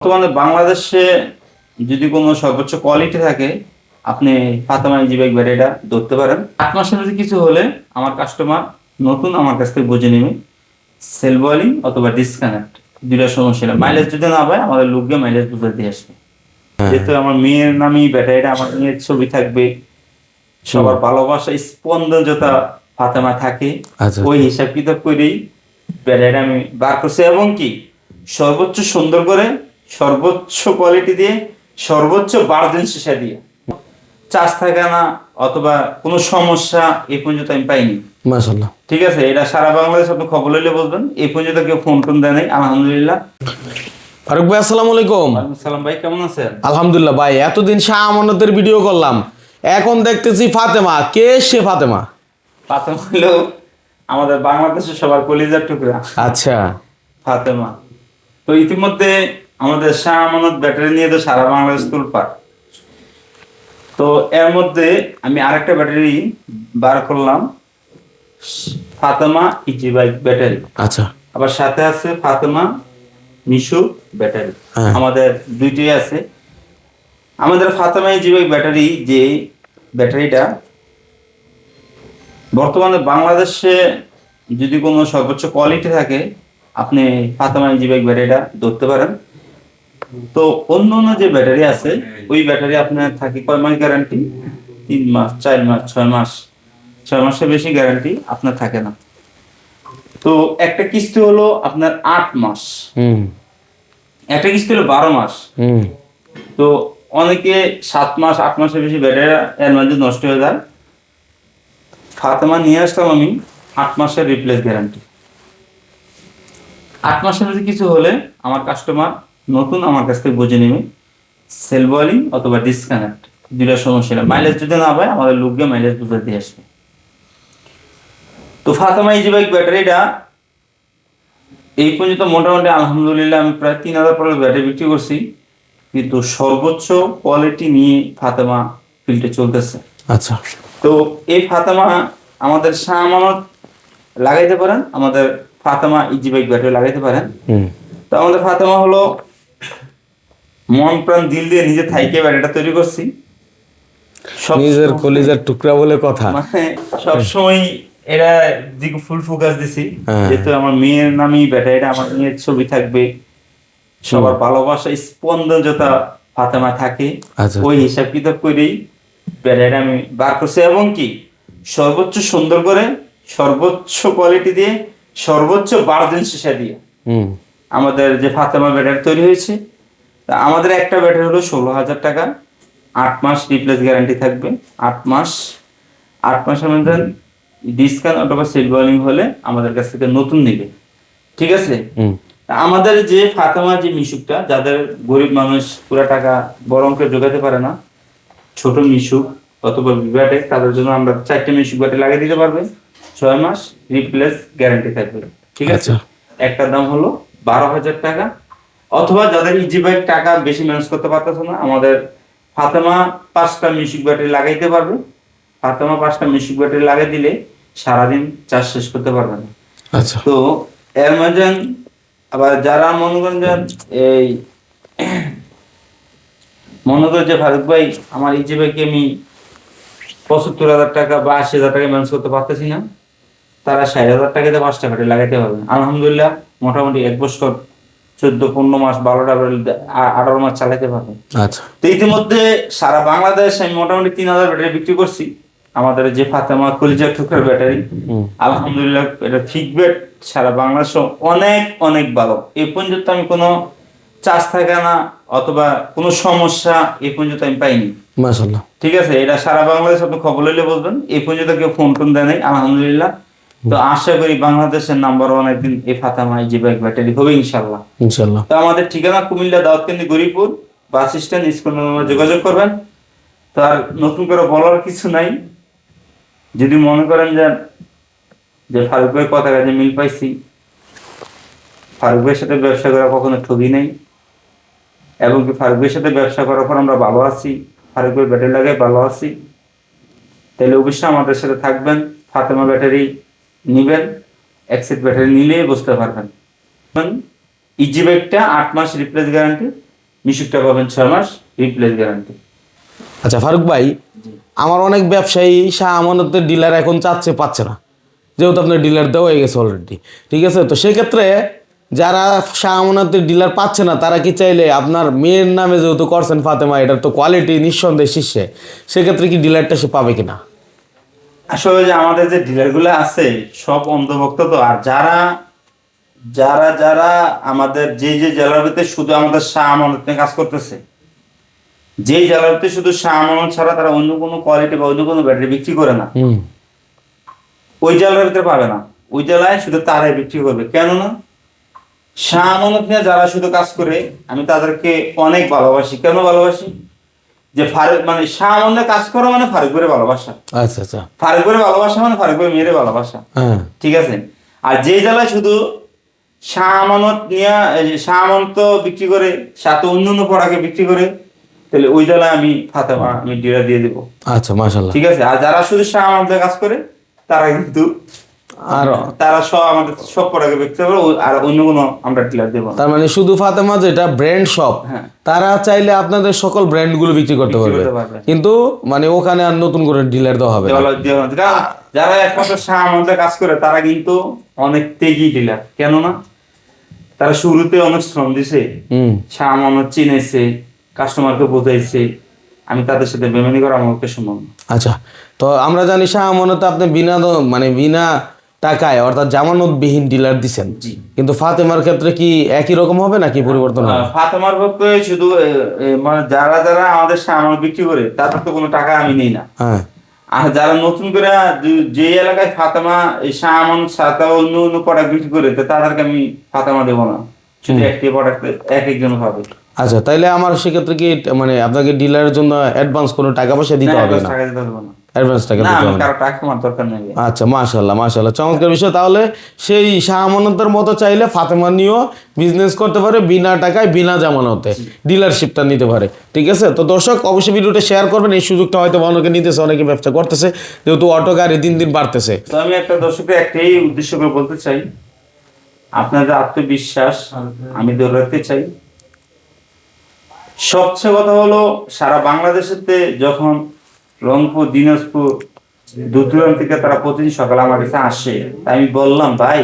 বর্তমানে বাংলাদেশে যদি কোনো সর্বোচ্চ কোয়ালিটি থাকে, আপনি ফাতেমা ইজি বাইক ব্যাটারিটা ধরতে পারেন। 8 মাসের মধ্যে কিছু হলে আমার কাস্টমার নতুন আমার কাছ থেকে বুঝে নেবে সেল বয়লিং অথবা ডিসকানেক্ট, দুইটা সমস্যা। মাইলেজ যদি না পায় আমাদের লোককে মাইলেজ বুঝে দিয়ে আসবে। যেহেতু আমার মেয়ের নামই ব্যাটারিটা, আমার মেয়ের ছবি থাকবে, সবার ভালোবাসা স্পন্দন যথা ফাতেমা থাকে, ওই হিসাব কিতাব করেই ব্যাটারিটা আমি বার করছি। এবং কি সর্বোচ্চ সুন্দর করে, সর্বোচ্চ কোয়ালিটি দিয়ে, সর্বোচ্চ ভার্জিন সীসা দিয়ে, চার্জ থাকে না অথবা কোনো সমস্যা এই পর্যন্ত আমি পাইনি। মাশাআল্লাহ, ঠিক আছে। এটা সারা বাংলাদেশ আপনি খবর লইলে বলবেন, এই পর্যন্ত কেউ ফোন টোন দেয় নাই, আলহামদুলিল্লাহ। ফারুক ভাই আসসালামু আলাইকুম। ওয়ালাইকুম সালাম ভাই, কেমন আছেন? আলহামদুলিল্লাহ ভাই, এতদিন শাহ আমানতের ভিডিও করলাম, এখন দেখতেছি ফাতেমা। কে সে ফাতেমা? ফাতেমা হলো আমাদের বাংলাদেশের সবার কলিজার টুকরা। আচ্ছা, ফাতেমা তো ইতিমধ্যে আমাদের শাহ আমানত ব্যাটারি নিয়ে তো সারা বাংলাদেশ তোলপাড়। তো এর মধ্যে আমি আরেকটা ব্যাটারি বার করলাম, ফাতেমা ইজি বাইক ব্যাটারি। আচ্ছা, আবার সাথে আছে ফাতেমা মিশু ব্যাটারি। আমাদের দুইটাই আছে। আমাদের ফাতেমা ইজি বাইক ব্যাটারি, যে ব্যাটারিটা বর্তমানে বাংলাদেশে যদি কোনো সর্বোচ্চ কোয়ালিটি থাকে, আপনি ফাতেমা ইজি বাইক ব্যাটারিটা ধরতে পারেন। তো অন্য অন্য যে ব্যাটারি আছে, ওই ব্যাটারি আপনার থাকে কয় মাস গ্যারান্টি? 3 মাস, 4 মাস, 6 মাস। 6 মাসের বেশি গ্যারান্টি আপনার থাকে না। তো একটা কিস্তি হলো আপনার 8 মাস, একটা কিস্তি হলো 12 মাস। তো অনেকে 7 মাস, 8 মাসের বেশি ব্যাটারি এর মধ্যে নষ্ট হয়ে যায়। ফাতেমা নিয়ে আসলাম আমি 8 মাসের রিপ্লেস গ্যারান্টি। 8 মাসের মধ্যে কিছু হলে আমার কাস্টমার নতুন আমার কাছ থেকে বুঝে নেবে সেল বয়লিং অথবা ডিসকানেক্ট, দুইটা সমস্যা। মাইলেজ যদি না পায় আমাদের লোককে মাইলেজ বুঝে দিয়ে আসবে। তো ফাতেমা ইজি বাইক ব্যাটারিটা এই পর্যন্ত মোটামুটি আলহামদুলিল্লাহ আমি প্রায় 3000 পরের ব্যাটারি বিক্রি করছি, কিন্তু সর্বোচ্চ কোয়ালিটি নিয়ে ফাতেমা ফিল্ডে চলতেছে। আচ্ছা, তো এই ফাতেমা আমাদের শাহ আমানত লাগাইতে পারেন, আমাদের ফাতেমা ইজি বাইক ব্যাটারি লাগাইতে পারেন। তো আমাদের ফাতেমা হলো মন প্রাণ দিল দিয়ে নিজে থাইকে ব্যাটারিটা তৈরি করছি। নিজের কলিজার টুকরা বলে কথা। মানে সবসময় এরা দিকে ফুল ফোকাস দিছি, যেহেতু আমার মেয়ের নামই ব্যাটারিটা, আমার মেয়ের ছবি থাকবে, সবার ভালোবাসা স্পন্দন যথা ফাতেমা থাকে, ওই হিসাব কিতাব করেই ব্যাটারিটা আমি বার করছি। এবং কি সর্বোচ্চ সুন্দর করে, সর্বোচ্চ কোয়ালিটি দিয়ে, সর্বোচ্চ ভার্জিন সীসা দিয়ে আমাদের যে ফাতেমা ব্যাটারি তৈরি হয়েছে। তা আমাদের একটা ব্যাটারি হলো 16,000 টাকা, 8 মাস রিপ্লেস গ্যারান্টি থাকবে। 8 মাস, 8 মাসের মধ্যে ডিসকাউন্ট অথবা সেল বয়লিং হলে আমাদের কাছ থেকে নতুন নেবে। ঠিক আছে। আমাদের যে ফাতেমা যে মিশুকটা, যাদের গরিব মানুষ পুরো টাকা বড় অঙ্কের জোগাতে পারে না, ছোট মিশুক অথবা বিভাটেক, তাদের জন্য আমরা 4টে মিশুক ব্যাটারি লাগিয়ে দিতে পারবে। 6 মাস রিপ্লেস গ্যারান্টি থাকবে। ঠিক আছে। একটা দাম হলো 12,000 টাকা। অথবা যাদের ইজি বাইক টাকা বেশি ম্যানেজ করতে পারতেছে না, আমাদের ফাতেমা 5টা মিশুক ব্যাটারি লাগাইতে পারবে। ফাতেমা 5টা মিশুক ব্যাটারি লাগিয়ে দিলে সারাদিন চার্জ শেষ করতে পারবে না। আচ্ছা, তো এর মধ্যে আবার যারা মনে করেন এই মনে করে যে ফারুক ভাই আমার ইজি বাইকে আমি 75,000 টাকা বা 80,000 টাকা ম্যানেজ করতে পারতেছি না, তারা 60,000 টাকাতে 5টা ব্যাটারি লাগাইতে পারবে। আলহামদুলিল্লাহ মোটামুটি 1 বছর 14-15 মাস 12টা 18 মাস চালাতে পারবে। আচ্ছা। তো ইতিমধ্যে সারা বাংলাদেশ আমি মোটামুটি 3000 ব্যাটারি বিক্রি করছি। আমাদের যে ফাতেমা কলিজার টুকরার ব্যাটারি, আলহামদুলিল্লাহ এটা ফিডব্যাক সারা বাংলাদেশ অনেক অনেক ভালো। এই পর্যন্ত আমি কোনো চার্জ থাকে না অথবা কোনো সমস্যা এই পর্যন্ত আমি পাইনি। মাশাআল্লাহ, ঠিক আছে। এটা সারা বাংলাদেশ আপনি খবর লইলে বলবেন, এই পর্যন্ত কেউ ফোন টোন দেয় নাই, আলহামদুলিল্লাহ। তো আশা করি বাংলাদেশের নাম্বার 1 একদিন এই ফাতেমা ইজি বাইক ব্যাটারি হবে ইনশাআল্লাহ। ইনশাআল্লাহ। তো আমাদের ঠিকানা Comilla Daudkandi Garipur bus stand, school নম্বরে যোগাযোগ করবেন। তো আর নতুন করে বলার কিছু নাই। যদি মনে করেন যে ফারুক ভাইয়ের কথা কাজে মিল পাইছি, ফারুক ভাইয়ের সাথে ব্যবসা করা কখনো ঠকি নেই, এবং কি ফারুক ভাইয়ের সাথে ব্যবসা করার পর আমরা ভালো আছি, ফারুক ভাই ব্যাটারি লাগাই ভালো আছি, তাহলে অবশ্যই আমাদের সাথে থাকবেন। ফাতেমা ব্যাটারি নিবেন, এক্সিট ব্যাটারি নিলেই বুঝতে পারবেন। ইজি বাইকটা 8 মাস রিপ্লেস গ্যারান্টি, মিশুকটা পাবেন 6 মাস রিপ্লেস গ্যারান্টি। আচ্ছা ফারুক ভাই, আমার অনেক ব্যবসায়ী শাহ আমানতের ডিলার এখন পাচ্ছে না, যেহেতু আপনার ডিলার দেওয়া হয়ে গেছে অলরেডি, ঠিক আছে? তো সেক্ষেত্রে যারা শাহ আমানতের ডিলার পাচ্ছে না, তারা কি চাইলে আপনার মেয়ের নামে যেহেতু করছেন ফাতেমা, এটার তো কোয়ালিটি নিঃসন্দেহে শীর্ষে, সেক্ষেত্রে কি ডিলারটা সে পাবে কিনা? আসলে যে আমাদের যে ডিলারগুলো আছে সব অন্ধভক্ত তো, আর যারা যারা যারা আমাদের যে যে জেলার ভিতরে শুধু আমাদের শাহ আমানত নিয়ে কাজ করতেছে, যেই জেলার ভিতরে শুধু শাহ আমানত ছাড়া তারা অন্য কোনো কোয়ালিটি বা অন্য কোনো ব্যাটারি বিক্রি করে না, ওই জেলার ভিতরে পাবে না। ওই জেলায় শুধু তারাই বিক্রি করবে। কেননা শাহ আমানত নিয়ে যারা শুধু কাজ করে, আমি তাদেরকে অনেক ভালোবাসি। কেন ভালোবাসি? যে ফারুক মানে শাহ আমানত কাজ করা মানে ফারুক করে ভালোবাসা। আচ্ছা আচ্ছা, ফারুক করে ভালোবাসা মানে ফারুক করে মেয়েরে ভালোবাসা। হ্যাঁ ঠিক আছে। আর যে জেলায় শুধু শাহ আমানত নিয়ে শাহ আমানত বিক্রি করে, সাথে অন্য অন্য প্রোডাক্ট বিক্রি করে, তাহলে ওই জেলায় আমি ফাতেমা আমি ডিলার দিয়ে দেবো। আচ্ছা মাশাআল্লাহ। ঠিক আছে। আর যারা শুধু শাহ আমানতের কাজ করে, তারা কিন্তু আর তারা সব আমাদের সব প্রোডাক্ট বিক্রি করে, আর অন্য কোনো আমরা ডিলার দেবো না। তার মানে শুধু ফাতেমা যেটা ব্র্যান্ড শপ, হ্যাঁ। তারা চাইলে আপনাদের সকল ব্র্যান্ডগুলো বিক্রি করতে বিক্রি পারবে, করতে পারবে। কিন্তু মানে ওখানে আর নতুন করে ডিলার দেওয়া হবে না। দেওয়া না। কারণ যারা একমাত্র শাহ আমানতের কাজ করে, তারা কিন্তু অনেক তেগি ডিলার। কেননা তারা শুরুতে অনেক শ্রম দিছে, শাহ আমানত চিনেছে, কাস্টমারকে বোঝাইছে। আমি তাদের সাথে বেমানি করা আমার পক্ষে সম্ভব না। আচ্ছা, তো আমরা জানি শাহ আমানত আপনি মানে বিনা টাকায় অর্থাৎ জামানতবিহীন ডিলার দিছেন, জি। কিন্তু ফাতেমার ক্ষেত্রে কি একই রকম হবে নাকি পরিবর্তন হবে? ফাতেমার পক্ষে শুধু মানে যারা যারা আমাদের শাহ আমানত বিক্রি করে, তাদের তো কোনো টাকা আমি নেই না। হ্যাঁ, আর যারা নতুন করে যে এলাকায় ফাতেমা এই শাহ আমানত সাথে অন্য অন্য প্রোডাক্ট বিক্রি করে, তো তাদেরকে আমি ফাতেমা দেবো না। শুধু একটি প্রোডাক্ট এক একজন পাবে। আচ্ছা, তাইলে আমার সেক্ষেত্রে কি মানে আপনাকে ডিলারের জন্য অ্যাডভান্স কোনো টাকা পয়সা দিতে হবে না? টাকা দিতে হবে না। অ্যাডভান্স টাকা না, দিতে আমি হবে না। কারো টাকা আমার দরকার নেই। আচ্ছা মাশাআল্লাহ মাশাআল্লাহ, চমৎকার বিষয়। তাহলে সেই শাহ আমানতের মতো চাইলে ফাতেমা নিয়েও বিজনেস করতে পারে, বিনা টাকায় বিনা জামানতে ডিলারশিপটা নিতে পারে। ঠিক আছে, তো দর্শক অবশ্যই ভিডিওটা শেয়ার করবেন। এই সুযোগটা হয়তো অনেকে নিতেছে, অনেকে ব্যবসা করতেছে, যেহেতু অটো গাড়ি দিন দিন বাড়তেছে। তো আমি একটা দর্শকের একটাই উদ্দেশ্য করে বলতে চাই, আপনাদের আত্মবিশ্বাস আমি ধরে রাখতে চাই। সবচেয়ে কথা হলো, সারা বাংলাদেশেতে যখন রংপুর, দিনাজপুর, দূর দূরান্ত থেকে তারা প্রতিদিন সকালে আমার কাছে আসে, তাই আমি বললাম, ভাই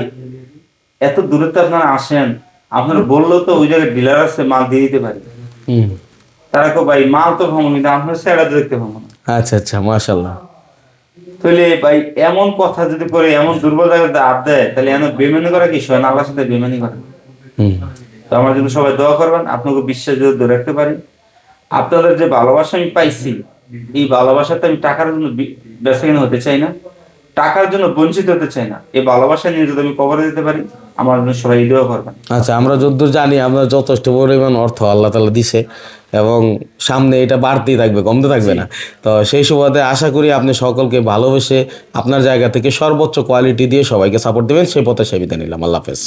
এত দূরে তো আপনারা আসেন, আপনারা বললো তো ওই জায়গায় ডিলার আছে, মাল দিয়ে দিতে পারি। তারা কো ভাই মাল তো ভাবো, কিন্তু আপনার সেটা দেখতে ভাবো না। আচ্ছা আচ্ছা মাশাআল্লাহ। তাহলে ভাই এমন কথা যদি করে, এমন দুর্বল জায়গাতে আপ দেয়, তাহলে এমন বেমানি করা কি হয় না? আল্লাহর সাথে বেমানি করে। তো আমার জন্য সবাই দোয়া করবেন, আপনাকে বিশ্বাস যদি ধরে রাখতে পারি। আপনাদের যে ভালোবাসা আমি পাইছি, এই ভালোবাসাতে আমি টাকার জন্য বেচাকেনা হতে চাই না, টাকার জন্য বঞ্চিত হতে চাই না। এই ভালোবাসা নিয়ে যদি আমি কবরে দিতে পারি, আমার জন্য সবাই দোয়া করবেন। আচ্ছা, আমরা যতদূর জানি আপনার যথেষ্ট পরিমাণ অর্থ আল্লাহ তাআলা দিছে, এবং সামনে এটা বাড়তেই থাকবে, কমতে থাকবে না। তো সেই সুবাদে আশা করি আপনি সকলকে ভালোবেসে আপনার জায়গা থেকে সর্বোচ্চ কোয়ালিটি দিয়ে সবাইকে সাপোর্ট দেবেন। সেই পথে সে বিদায় নিলাম। আল্লাহ হাফেজ।